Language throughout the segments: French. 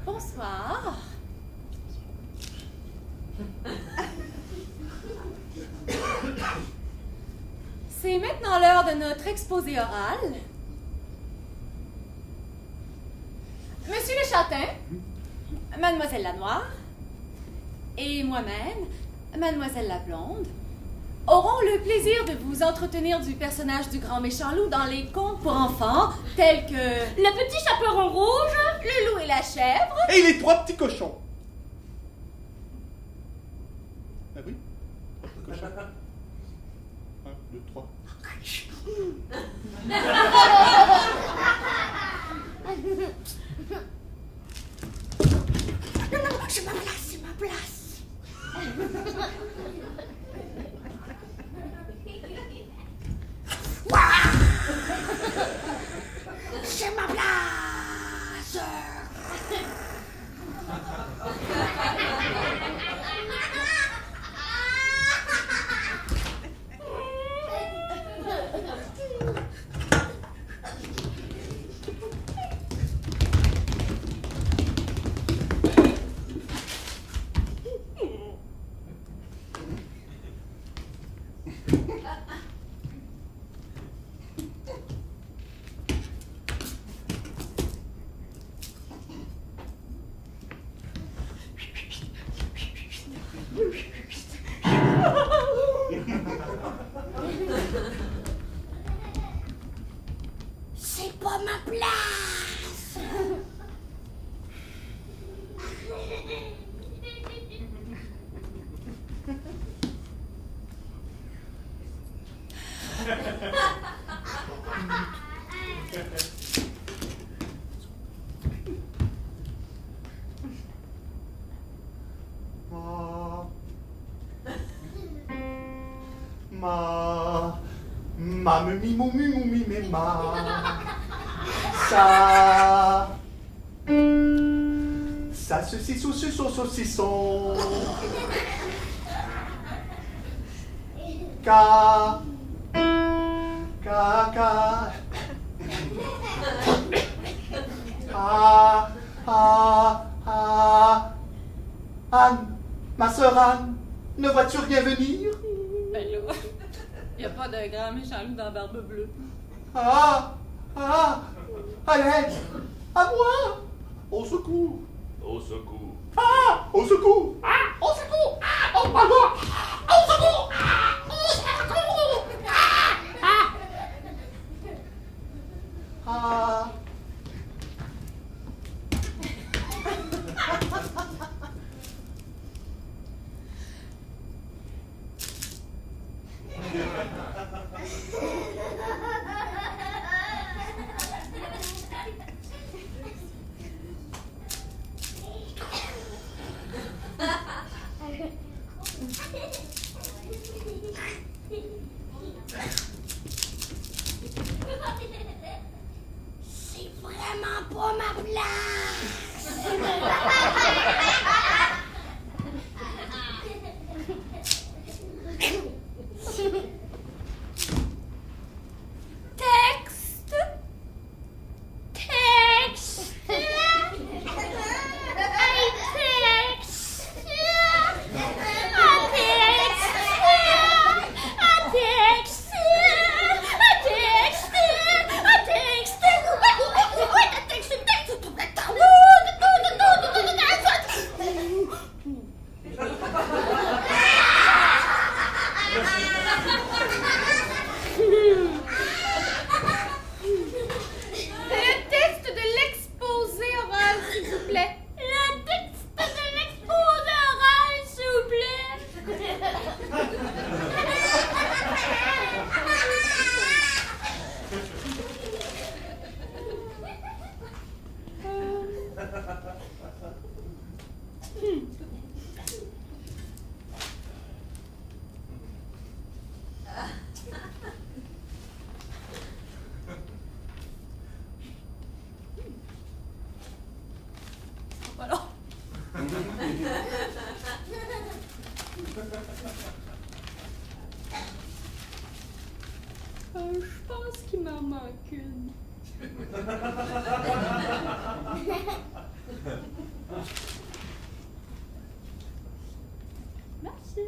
Bonsoir. C'est maintenant l'heure de notre exposé oral. Monsieur le Châtain, Mademoiselle la Noire et moi-même, Mademoiselle la Blonde, auront le plaisir de vous entretenir du personnage du grand méchant loup dans les contes pour enfants, tels que Le Petit Chaperon Rouge, Le Loup et la Chèvre, et les 3 petits cochons. Ah oui, 3 petits cochons. 1, 2, 3. Non, c'est ma place, c'est ma place. C'est ma place. C'est pas ma place. Ça saucisson. Ca. Anne, ma sœur Anne, ne vois-tu rien venir? Ben là, y a pas de grand méchant loup dans Barbe Bleue. À l'aide, à moi, au secours. Au secours. Au secours. Au secours. Au pardon. Au secours. Au secours. C'est vraiment pas ma place. Texte. Voilà. Je pense qu'il m'en manque une. Merci.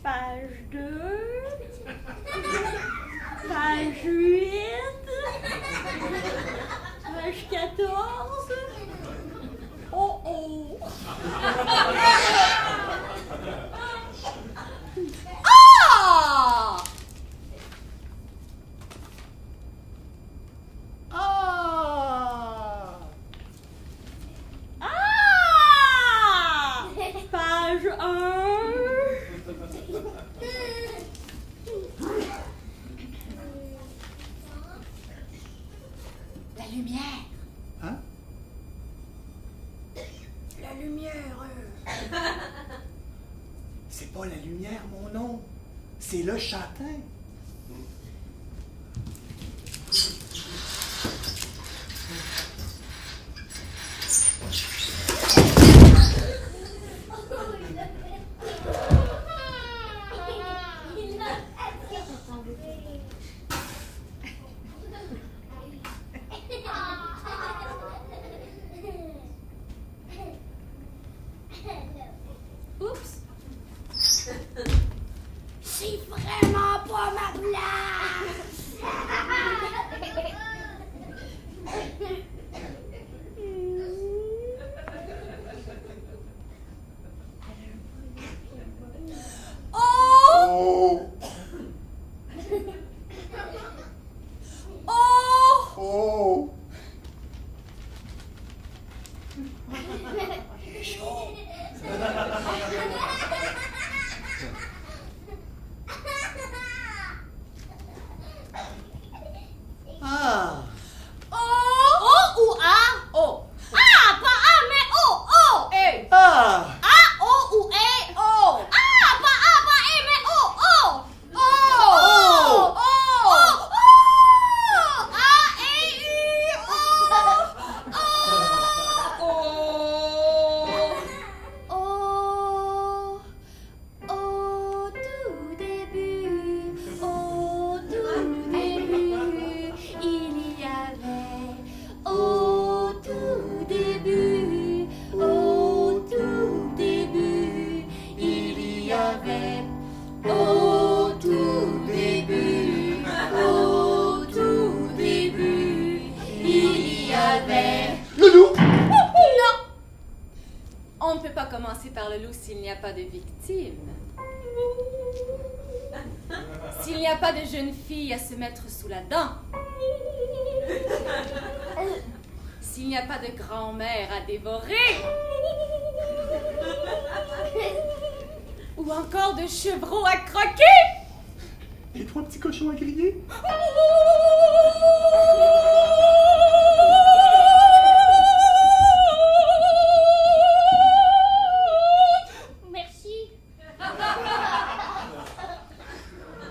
Page 2, page 8, page 14. Oh oh! Ah! Ah! Ah! Page 1. La lumière. Hein? La lumière. C'est pas la lumière, mon nom. C'est le châtain. Oups. C'est vraiment pas ma place. Oh! Oh! Oh! Oh! Ah! Oh! O ou A? O. Ah, pas A, mais O. O. E. Ah! A, O ou E? O. Ah, pas A, pas E, mais O. O. O. O. O. O. A, E, U. O. O. Au tout début, il y avait. Au tout début, il y avait. Au tout début, il y avait. Le loup! Non! On ne peut pas commencer par le loup s'il n'y a pas de victime. S'il n'y a pas de jeune fille à se mettre sous la dent. S'il n'y a pas de grand-mère à dévorer. Ou encore de chevreau à croquer. Et 3 petits cochons à griller? Merci.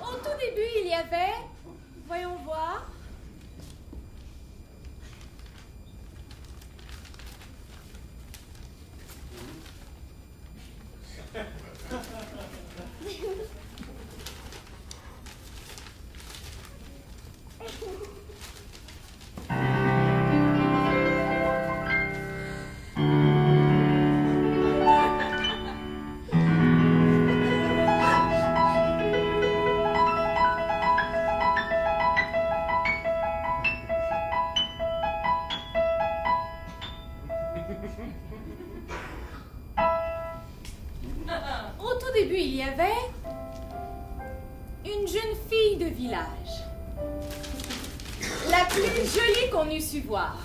Au tout début, il y avait... Voyons voir. Au tout début, il y avait jeune fille de village. La plus jolie qu'on eût su voir.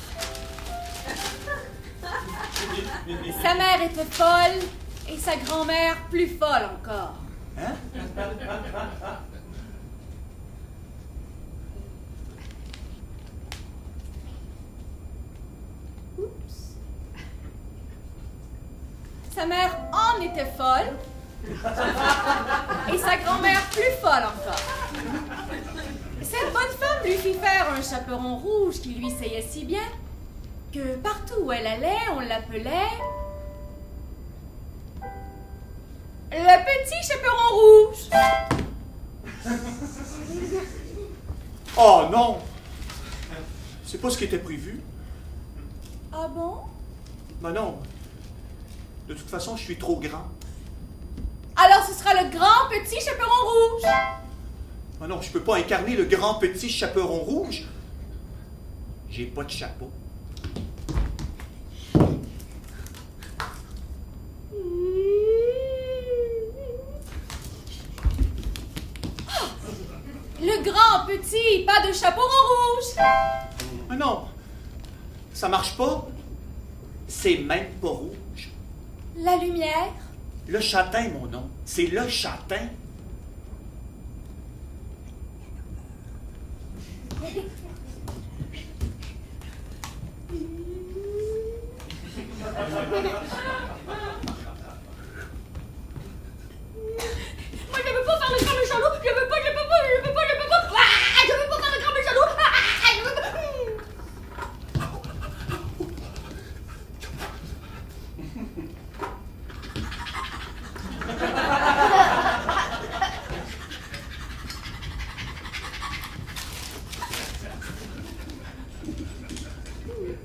Sa mère était folle et sa grand-mère plus folle encore. Hein? Oups. Sa mère en était folle et sa grand-mère plus folle encore. Cette bonne femme lui fit faire un chaperon rouge qui lui seyait si bien que partout où elle allait, on l'appelait le petit chaperon rouge. Oh non! C'est pas ce qui était prévu. Ah bon? Ben non. De toute façon, je suis trop grand. Alors ce sera le grand petit chaperon rouge. Ben non, je peux pas incarner le grand petit chaperon rouge. J'ai pas de chapeau. Le grand petit, pas de chaperon rouge. Ben non, ça marche pas. C'est même pas rouge. La lumière. Le châtain, mon nom. C'est le châtain. Moi, je veux pas faire le grand méchant loup. Je veux pas. Ah, je veux pas faire le grand méchant loup. Ah, je veux pas.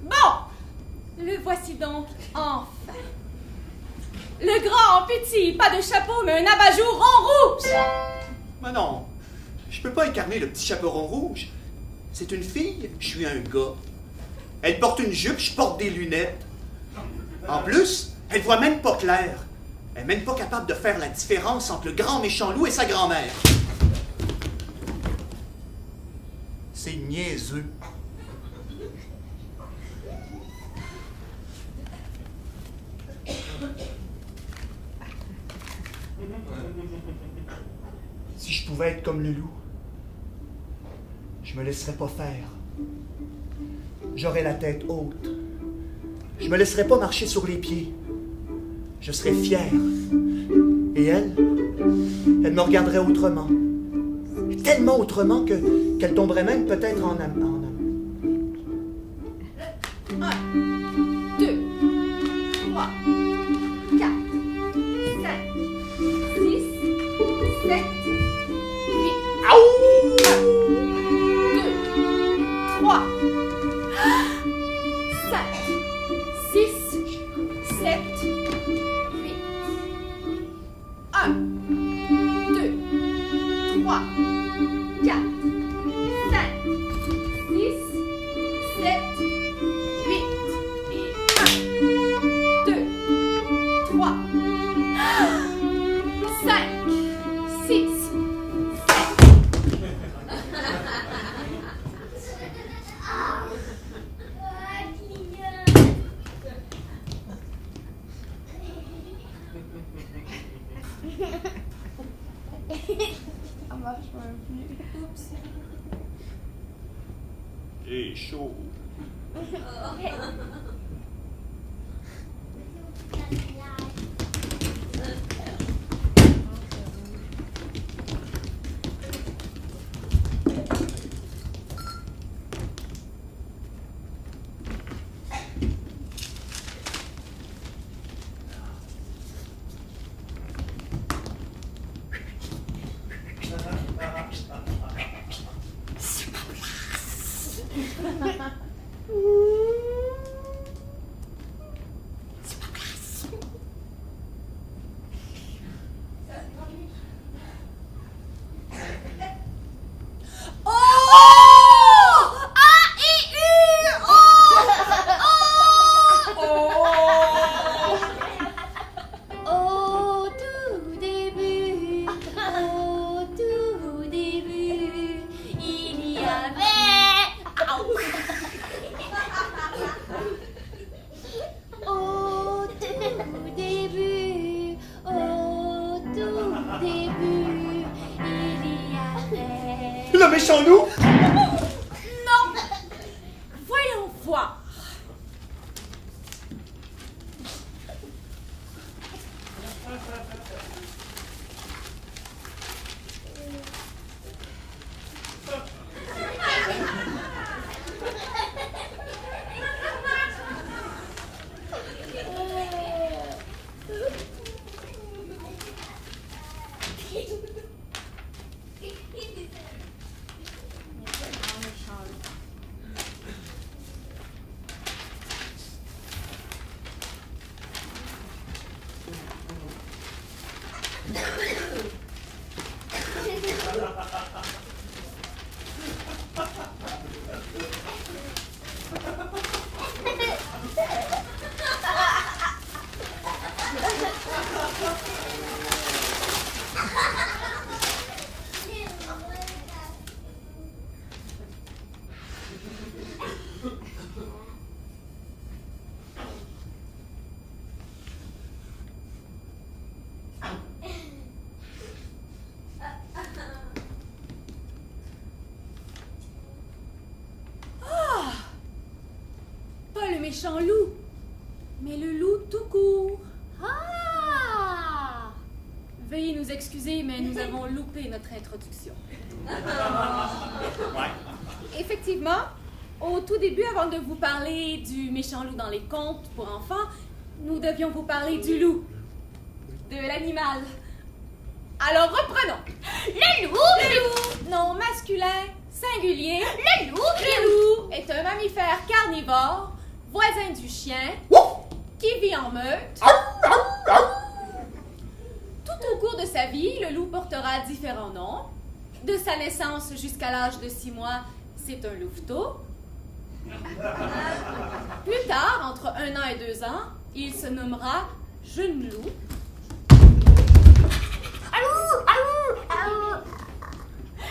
Bon, le voici donc enfin. Le grand petit, pas de chapeau, mais un abat-jour rond rouge. Ben non, je peux pas incarner le petit chaperon rouge. C'est une fille, je suis un gars. Elle porte une jupe, je porte des lunettes. En plus, elle voit même pas clair. Elle est même pas capable de faire la différence entre le grand méchant loup et sa grand-mère. C'est niaiseux. Si je pouvais être comme le loup, je me laisserais pas faire. J'aurais la tête haute. Je me laisserais pas marcher sur les pieds. Je serais fier. Et elle me regarderait autrement. Tellement autrement qu'elle tomberait même peut-être en amour. 1, 2, 3, 4, 5, 6, 7, 8. 1, 2, 3, 5, 6, 7, 8. 1, 2, 3, 4, 5, 6, 7, 8. Et 1, 2, 3, 5, 6, Ça marche même plus. Oups. J'ai chaud. le méchant loup? Non. Voyons voir. Méchant loup, mais le loup tout court. Ah! Veuillez nous excuser, mais nous avons loupé notre introduction. Ouais. Effectivement, au tout début, avant de vous parler du méchant loup dans les contes pour enfants, nous devions vous parler du loup, de l'animal. Alors reprenons. Le loup! Le loup, nom masculin, singulier. Le loup! Le loup est un mammifère carnivore, voisin du chien, qui vit en meute. Tout au cours de sa vie, le loup portera différents noms. De sa naissance jusqu'à l'âge de 6 mois, c'est un louveteau. Plus tard, entre 1 an et 2 ans, il se nommera jeune loup.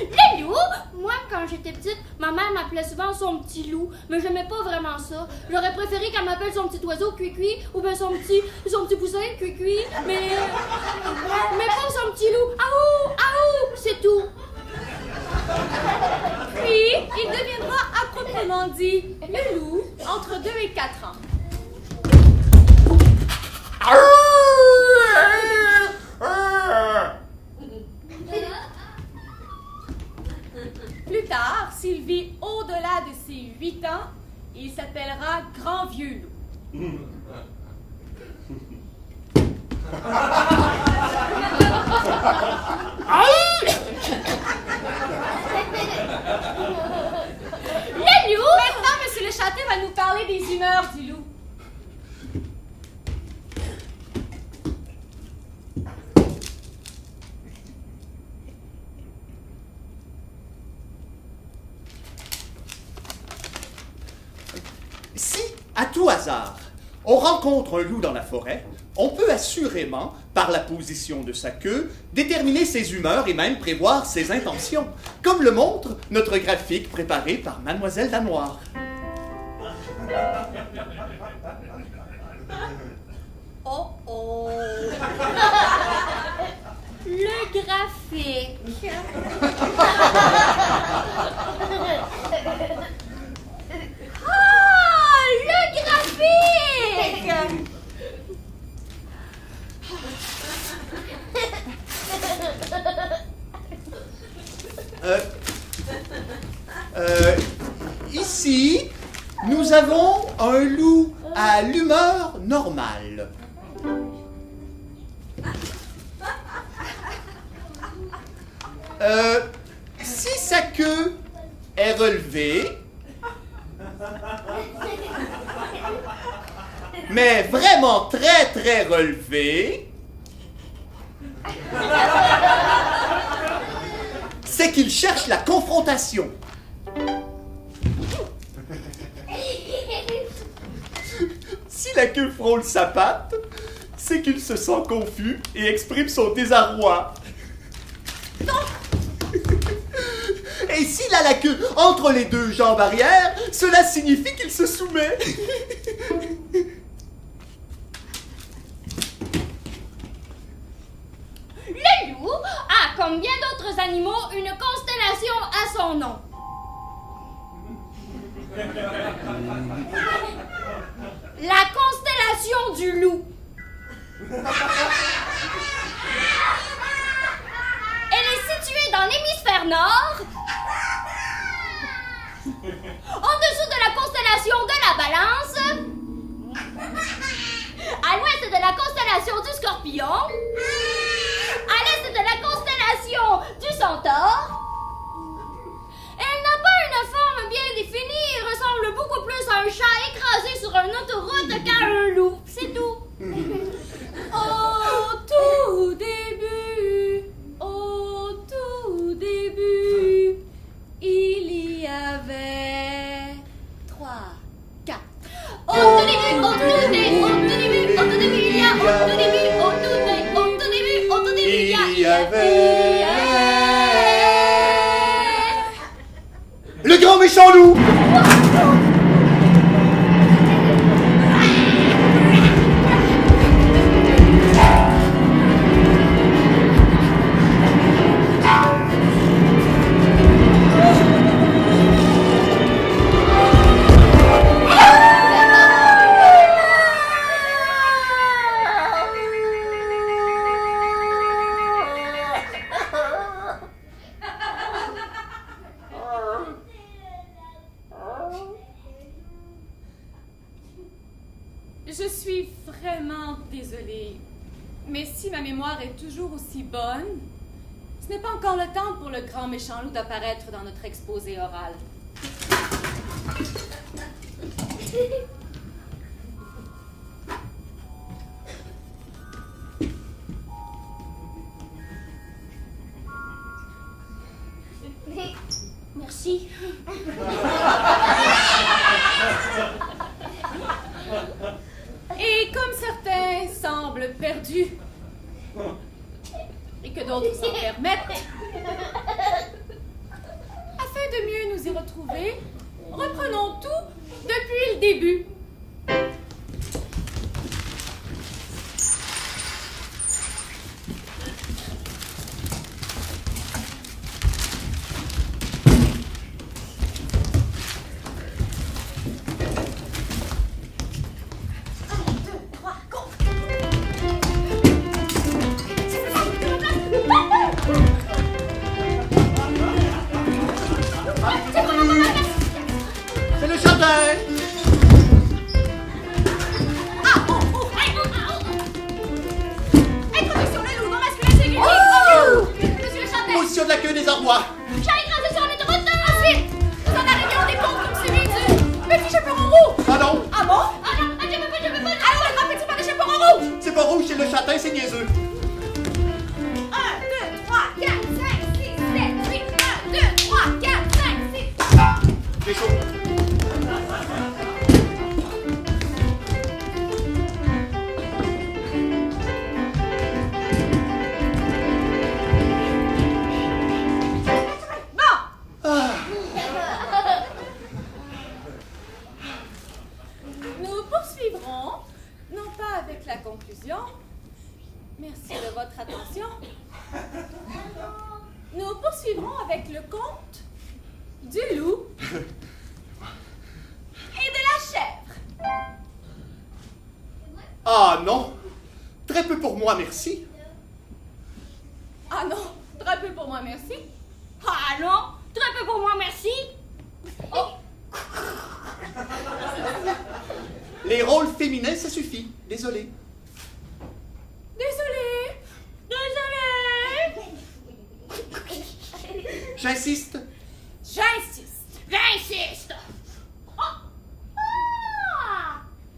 Le loup? Moi, quand j'étais petite, ma mère m'appelait souvent son petit loup, mais j'aimais pas vraiment ça. J'aurais préféré qu'elle m'appelle son petit oiseau, Cui-Cui, ou bien son petit poussin, Cui-Cui, mais pas son petit loup. Aou! Aou! C'est tout. Puis, il deviendra à proprement dit le loup entre 2 et 4 ans. Plus tard, s'il vit au-delà de ses 8 ans, il s'appellera Grand Vieux Loup. Le loup? Maintenant, Monsieur le Châtain va nous parler des humeurs du loup. Si, à tout hasard, on rencontre un loup dans la forêt, on peut assurément, par la position de sa queue, déterminer ses humeurs et même prévoir ses intentions, comme le montre notre graphique préparé par Mademoiselle Danoire. Oh oh! Le graphique. Ah! Le graphique! Ici, nous avons un loup à l'humeur normale. Si sa queue est relevée, mais vraiment très très relevée, c'est qu'il cherche la confrontation. Si la queue frôle sa patte, c'est qu'il se sent confus et exprime son désarroi. Et s'il a la queue entre les deux jambes arrière, cela signifie qu'il se soumet. Le loup? Ah, comme bien d'autres animaux, une constellation à son nom. La constellation du loup. Elle est située dans l'hémisphère nord, en dessous de la constellation de la Balance, à l'ouest de la constellation du Scorpion, à l'est de la constellation du Centaure. Elle n'a pas une forme bien définie et ressemble beaucoup plus à un chat écrasé sur une autoroute qu'à un loup. C'est tout. Au tout début, il y avait 3, 4. Au tout début, il y a Il y avait le grand méchant loup. Je suis vraiment désolée, mais si ma mémoire est toujours aussi bonne, ce n'est pas encore le temps pour le grand méchant loup d'apparaître dans notre exposé oral. Merci. Et comme certains semblent perdus, et que d'autres s'en permettent, afin de mieux nous y retrouver, reprenons tout depuis le début. C'est le jardin. Introduction le loup, non masculin, c'est unique. Monsieur le Châtain. Position de la queue des arrois. Chat écrasé sur l'autoroute. Ensuite, nous en arrivons des ponts comme celui du petit chaperon roux. Ah non, Ah bon? Ah non, je veux pas. Alors le grand petit pas de chaperon rouge. c'est pas rouge, c'est le châtain, c'est niaiseux. 1, 2, 3, 4, 5, 6, 7, 8. 1, 2, 3, 4, 5, 6. J'ai chaud. Nous poursuivrons, non pas avec la conclusion. Merci de votre attention. Nous poursuivrons avec le conte du loup et de la chèvre. Ah non, très peu pour moi, merci. Ah non, très peu pour moi, merci. Ah non, très peu pour moi, merci. Oh, Les rôles féminins, ça suffit. Désolé. désolée. J'insiste. J'insiste. J'insiste. Ah.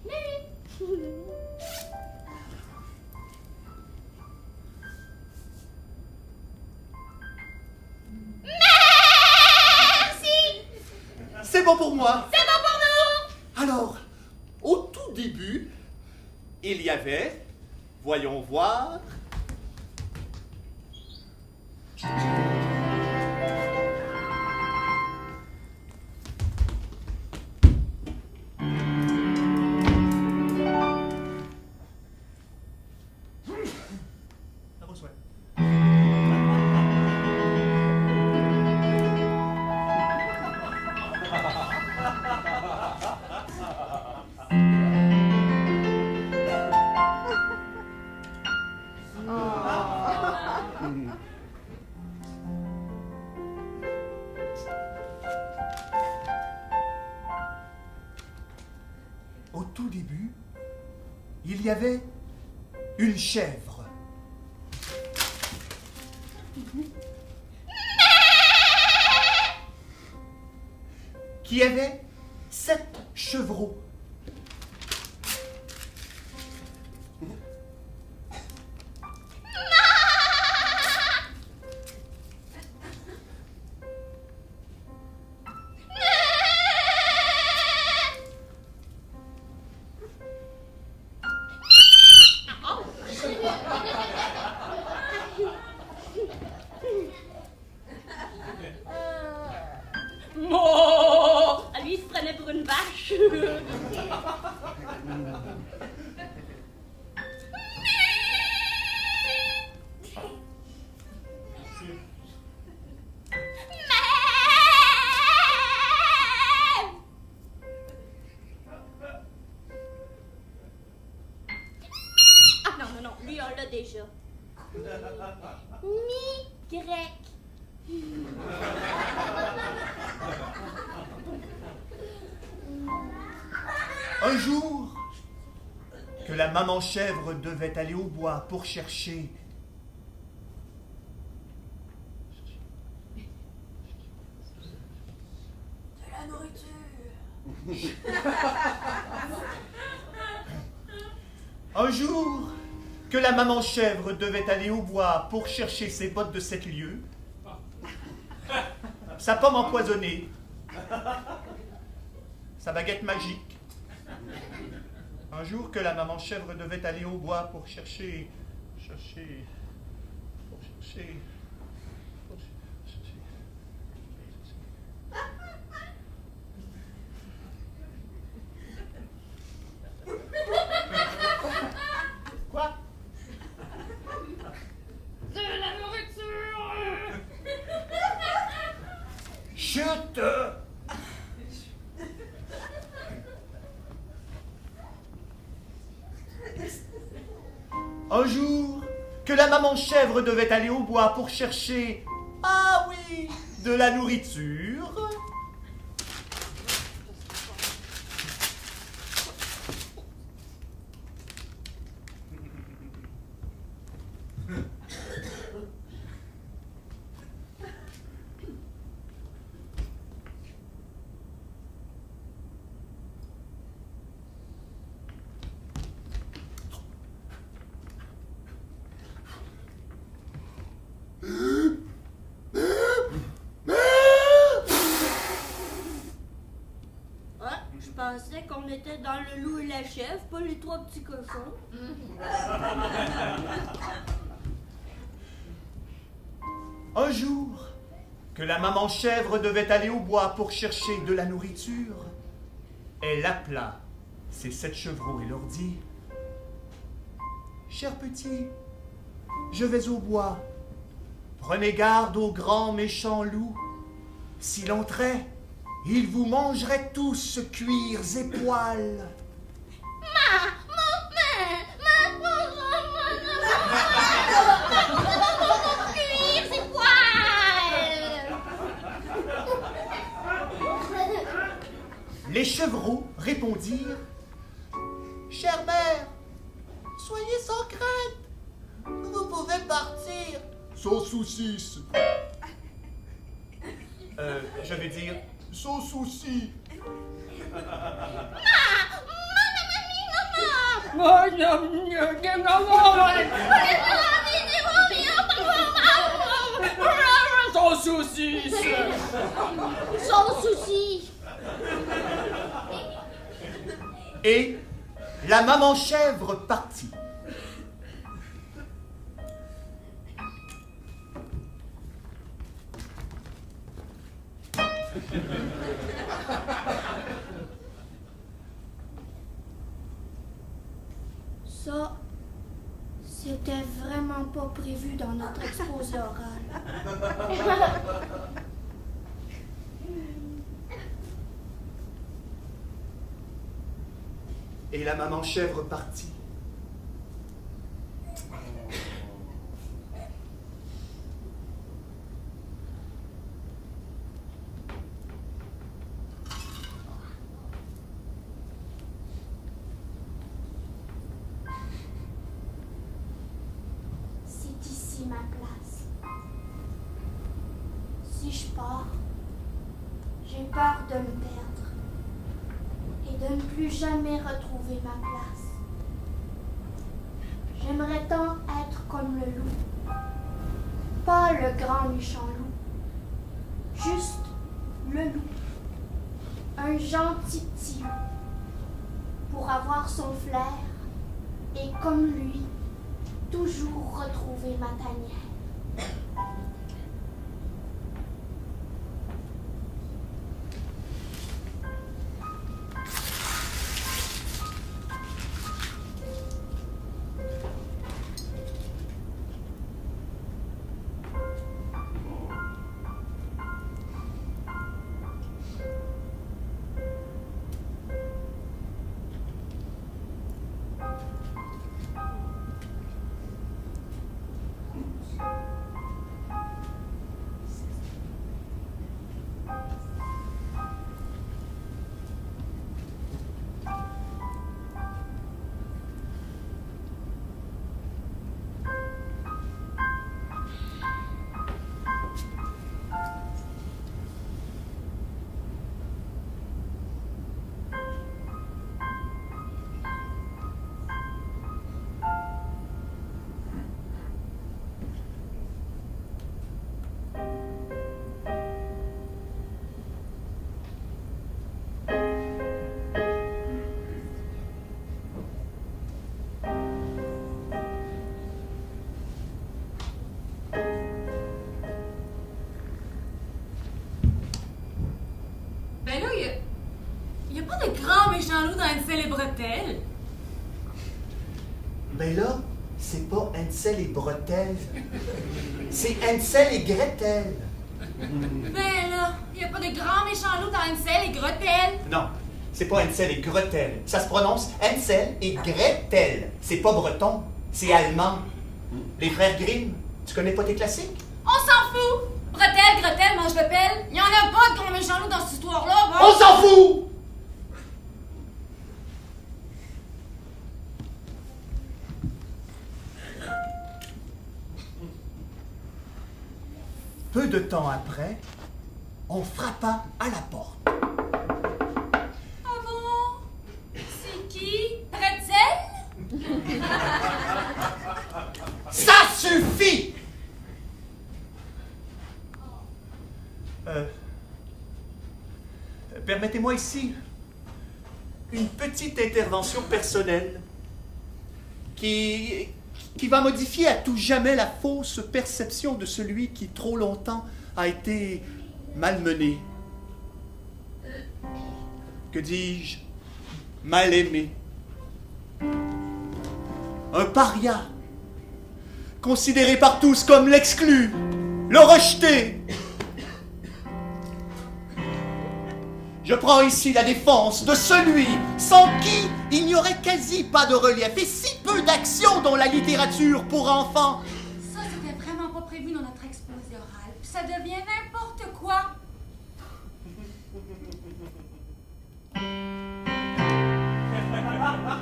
Mais... Merci. C'est bon pour moi. C'est bon pour nous. Alors, au tout début, il y avait, voyons voir, À vos souhaits. Au tout début, il y avait une chèvre. Qui avait 7 chevreaux. Lui, il se prenait pour une vache. Ah non, lui, on l'a déjà. Mi-grec. Un jour, que la maman chèvre devait aller au bois pour chercher De la nourriture. Un jour, que la maman chèvre devait aller au bois pour chercher ses bottes de 7 lieues, sa pomme empoisonnée, sa baguette magique. Un jour que la maman chèvre devait aller au bois pour chercher. Quoi? De la nourriture. Chut! Un jour, que la maman chèvre devait aller au bois pour chercher, ah oui, de la nourriture. Je pensais qu'on était dans le loup et la chèvre, pas les 3 petits cochons. Un jour, que la maman chèvre devait aller au bois pour chercher de la nourriture, elle appela ses 7 chevreaux et leur dit: « Chers petits, je vais au bois. Prenez garde aux grands méchants loups. S'il entrait, ils vous mangeraient tous cuirs et poils. » Les chevreaux répondirent: « Chère mère, soyez sans crainte. Vous pouvez partir. Sans soucis. Je veux dire, sans souci. Sans soucis. Sans souci. Et la maman chèvre partit. Ça, c'était vraiment pas prévu dans notre exposé oral. Et la maman chèvre partit. ici ma place. Si je pars, j'ai peur de me perdre et de ne plus jamais retrouver ma place. J'aimerais tant être comme le loup, pas le grand méchant loup, juste le loup, un gentil petit loup, pour avoir son flair et comme lui, toujours retrouver ma tanière. Ben là, il y a pas de grand méchant loup dans Hansel et Gretel. Ben là, c'est pas Hansel et Bretel. C'est Hansel et Gretel. Ben là, il y a pas de grand méchant loup dans Hansel et Gretel. Non, c'est pas Hansel et Gretel. Ça se prononce Hansel et Gretel. C'est pas breton, c'est allemand. Les frères Grimm, tu connais pas tes classiques? On s'en fout. Gretel, mange le pelle. Il y en a pas de grand méchant loup dans cette histoire-là. Bon. On s'en fout! Peu de temps après, on frappa à la porte. Ah bon? C'est qui? Pretzel? Ça suffit! Permettez-moi ici une petite intervention personnelle qui va modifier à tout jamais la fausse perception de celui qui trop longtemps a été malmené. Que dis-je? Mal aimé. Un paria, considéré par tous comme l'exclu, le rejeté. Je prends ici la défense de celui sans qui il n'y aurait quasi pas de relief et si peu d'action dans la littérature pour enfants. Ça, c'était vraiment pas prévu dans notre exposé oral. Puis ça devient n'importe quoi.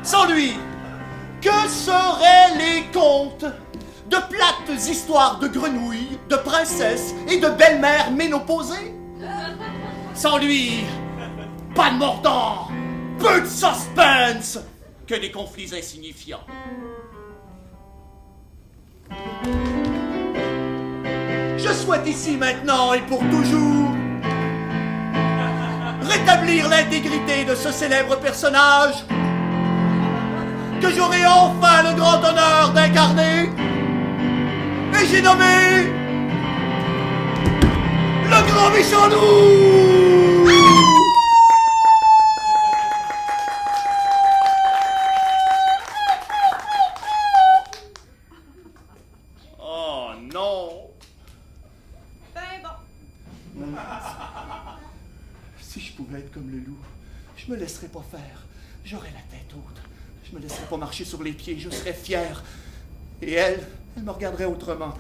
Sans lui, que seraient les contes de plates histoires de grenouilles, de princesses et de belles-mères ménopausées? Sans lui, pas de mordant, peu de suspense, que des conflits insignifiants. Je souhaite ici maintenant et pour toujours rétablir l'intégrité de ce célèbre personnage que j'aurai enfin le grand honneur d'incarner, et j'ai nommé le grand méchant loup. Oh non. Ben bon. Si je pouvais être comme le loup, je me laisserais pas faire. J'aurais la tête haute. Je me laisserais pas marcher sur les pieds. Je serais fier. Et elle me regarderait autrement.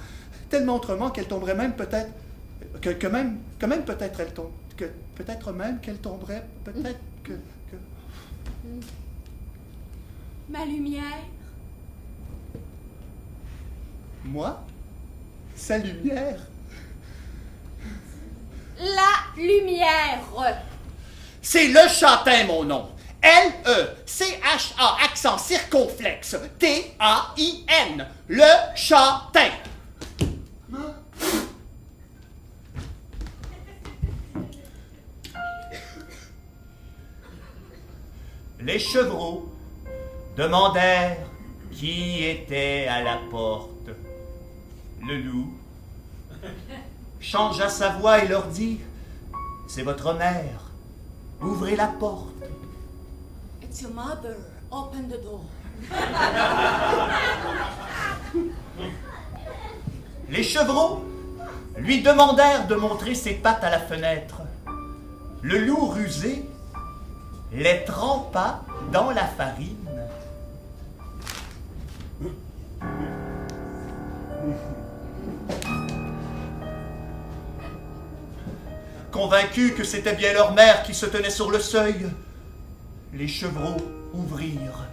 Tellement autrement qu'elle tomberait même peut-être... Que même peut-être elle tombe... Que peut-être même qu'elle tomberait... Peut-être que... Ma lumière. Moi? sa lumière. La lumière. C'est le châtain, mon nom. L-E-C-H-A, accent circonflexe. T-A-I-N. Le châtain. Les chevreaux demandèrent qui était à la porte. Le loup changea sa voix et leur dit « C'est votre mère, ouvrez la porte. » It's your mother. Open the door. Les chevreaux lui demandèrent de montrer ses pattes à la fenêtre. Le loup rusé les trempa dans la farine. Convaincus que c'était bien leur mère qui se tenait sur le seuil, les chevreaux ouvrirent.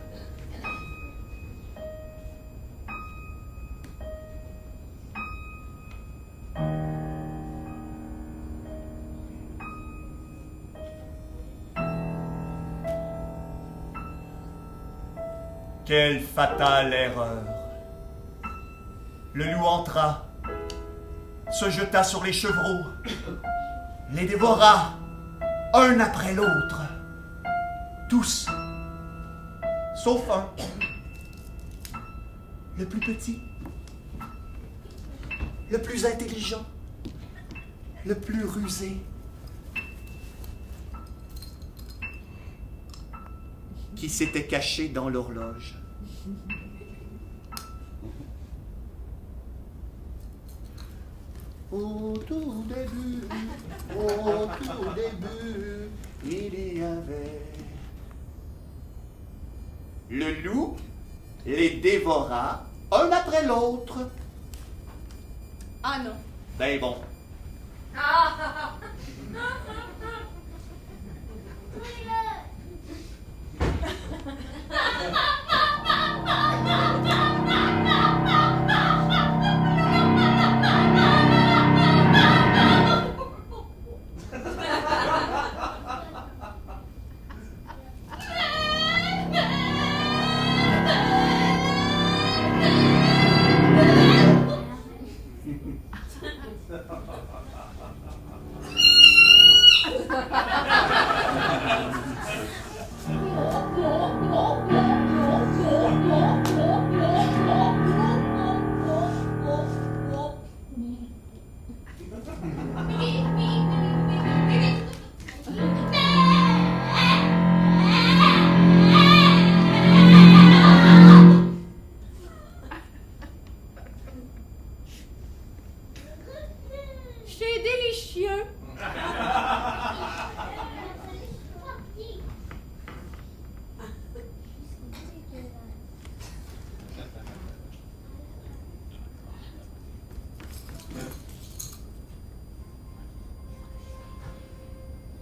Quelle fatale erreur! Le loup entra, se jeta sur les chevreaux, les dévora, un après l'autre. Tous, sauf un, le plus petit, le plus intelligent, le plus rusé, qui s'était caché dans l'horloge. Au tout début, il y avait... Le loup les dévora un après l'autre. Ah non. Ben bon. C'est délicieux.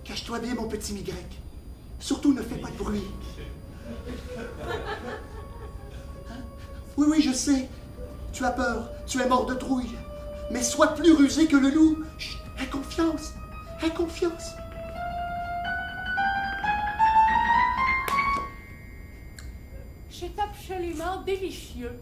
Cache-toi bien, mon petit Y. Surtout, ne fais pas de bruit. Hein? Oui, oui, je sais. Tu as peur. Tu es mort de trouille. Mais sois plus rusé que le loup. Chut, aie confiance. Aie confiance. C'est absolument délicieux.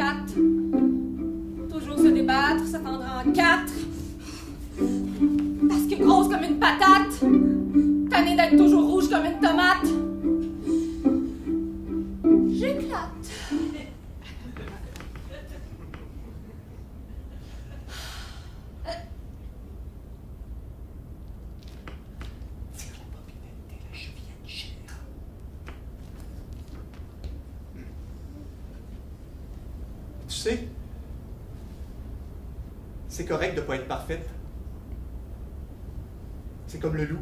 4. Toujours se débattre, se fendre en 4. Parce que grosse comme une patate. Tannée d'être toujours rouge comme une tomate. J'éclate. Tu sais, c'est correct de ne pas être parfaite. C'est comme le loup.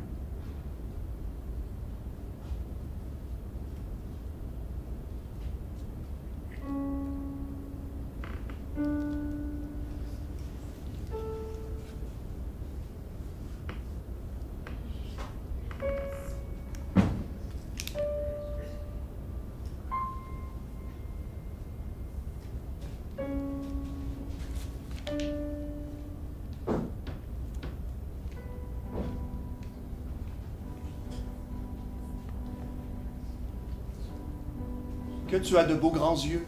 Que tu as de beaux grands yeux.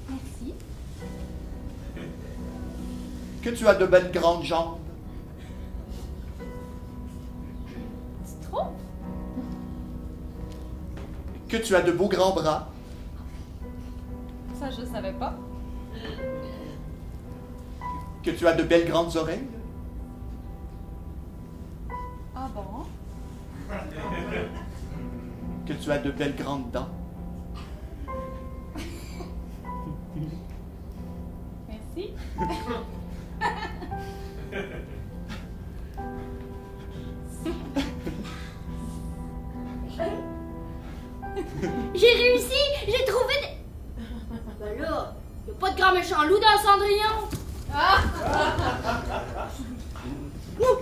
Merci. Que tu as de belles grandes jambes. C'est trop. Que tu as de beaux grands bras. Ça, je savais pas. Que tu as de belles grandes oreilles. Ah bon? Que tu as de belles grandes dents. Merci. J'ai réussi! J'ai trouvé des... Ben là, y'a pas de grand méchant loup dans Cendrillon! Ah! Oh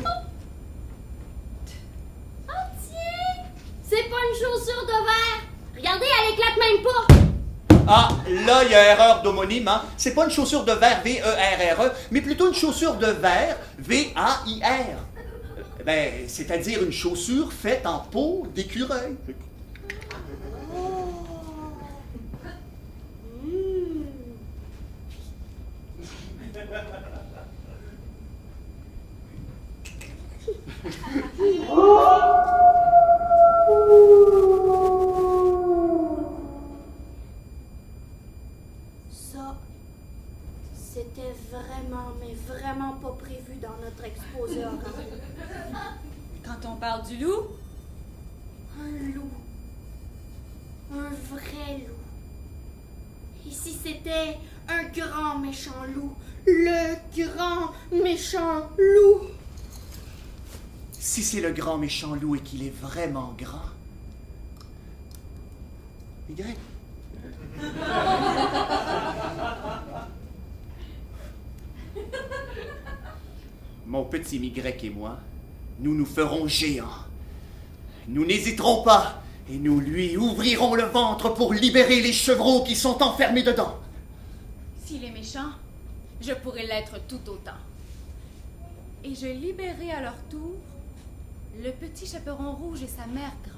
tiens! C'est pas une chaussure de verre! Regardez, elle éclate même pas! Ah, là, il y a erreur d'homonyme, hein? C'est pas une chaussure de verre, V-E-R-R-E, mais plutôt une chaussure de verre, V-A-I-R. Ben, c'est-à-dire une chaussure faite en peau d'écureuil. Ça, c'était vraiment, mais vraiment pas prévu dans notre exposé oral. Quand on parle du loup, Un loup. Un vrai loup. Et si c'était un grand méchant loup? Le grand méchant loup! Si c'est le grand méchant loup et qu'il est vraiment grand. Y. Mon petit Y et moi, nous nous ferons géants. Nous n'hésiterons pas et nous lui ouvrirons le ventre pour libérer les chevreaux qui sont enfermés dedans. s'il est méchant, je pourrais l'être tout autant. Et je libérerai à leur tour le petit chaperon rouge et sa mère grand.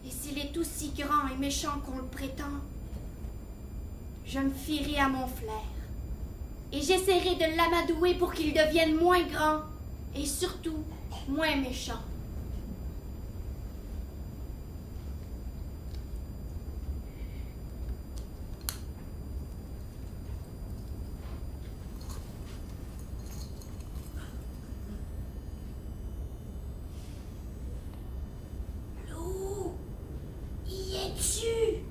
Et s'il est aussi grand et méchant qu'on le prétend, je me fierai à mon flair. Et j'essaierai de l'amadouer pour qu'il devienne moins grand et surtout moins méchant. Loup, y es-tu?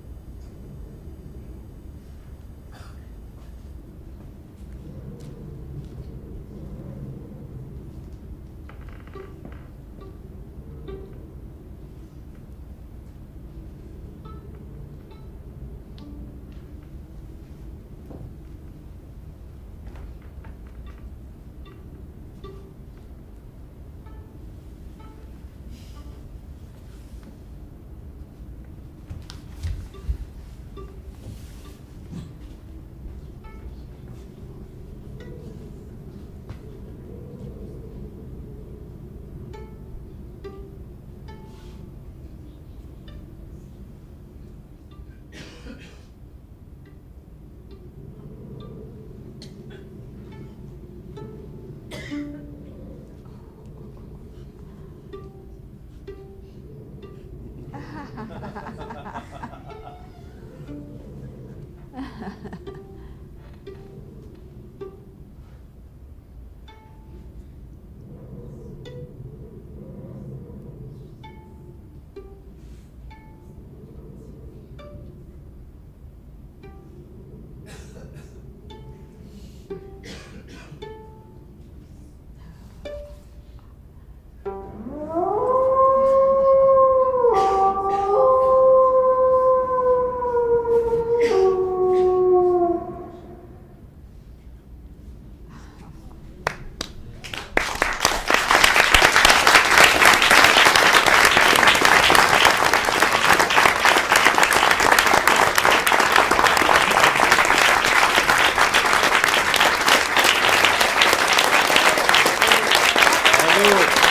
Bravo.